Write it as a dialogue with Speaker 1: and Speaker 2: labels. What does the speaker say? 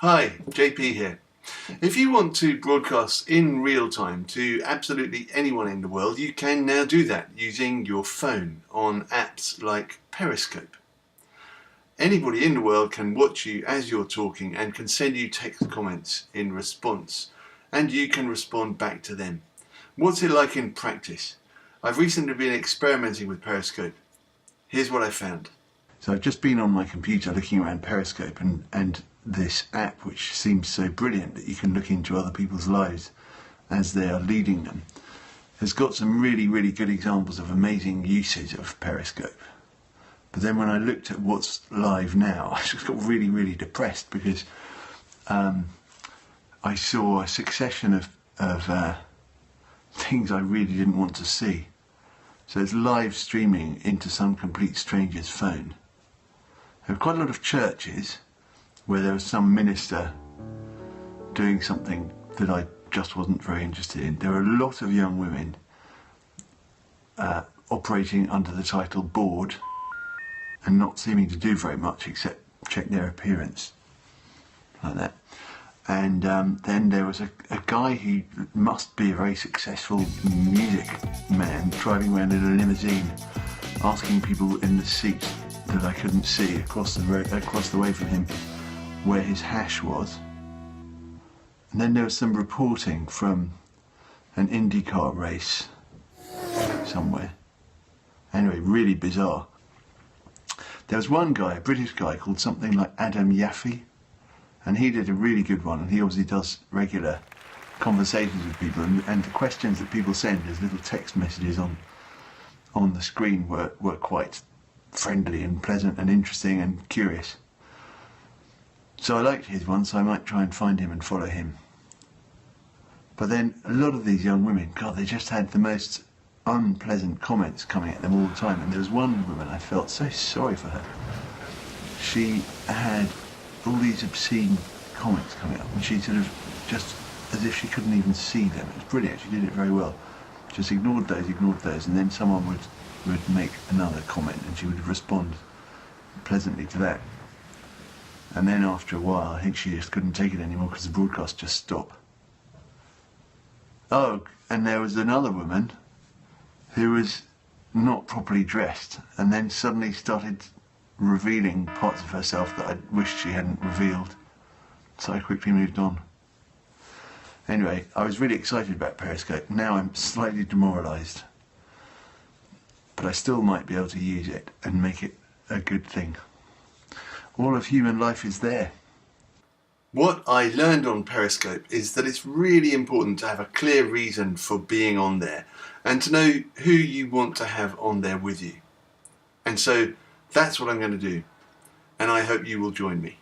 Speaker 1: Hi, JP here. If you want to broadcast in real time to absolutely anyone in the world, you can now do that using your phone on apps like Periscope. Anybody in the world can watch you as you're talking and can send you text comments in response, and you can respond back to them. What's it like in practice? I've recently been experimenting with Periscope. Here's what I found. So I've just been on my computer looking around Periscope and this app, which seems so brilliant that you can look into other people's lives as they are leading them, has got some really good examples of amazing usage of Periscope. But then when I looked at what's live now, I just got really depressed because I saw a succession of things I really didn't want to see. So it's live streaming into some complete stranger's phone. There are quite a lot of churches where there was some minister doing something that I just wasn't very interested in. There are a lot of young women operating under the title bored and not seeming to do very much except check their appearance, like that. And then there was a guy who must be a very successful music man driving around in a limousine asking people in the seat that I couldn't see across the way from him where his hash was. And then there was some reporting from an IndyCar race somewhere. Anyway, really bizarre. There was one guy, a British guy called something like Adam Yaffe, and he did a really good one, and he obviously does regular conversations with people, and the questions that people send as little text messages on the screen were quite friendly and pleasant and interesting and curious. So I liked his one, so I might try and find him and follow him. But then a lot of these young women, God, they just had the most unpleasant comments coming at them all the time. And there was one woman, I felt so sorry for her. She had all these obscene comments coming up, and she sort of just, as if she couldn't even see them. It was brilliant, she did it very well. Just ignored those, and then someone would make another comment and she would respond pleasantly to that. And then after a while, I think she just couldn't take it anymore because the broadcast just stopped. Oh, and there was another woman who was not properly dressed and then suddenly started revealing parts of herself that I wished she hadn't revealed. So I quickly moved on. Anyway, I was really excited about Periscope. Now I'm slightly demoralised. But I still might be able to use it and make it a good thing. All of human life is there. What I learned on Periscope is that it's really important to have a clear reason for being on there and to know who you want to have on there with you. And so that's what I'm going to do. And I hope you will join me.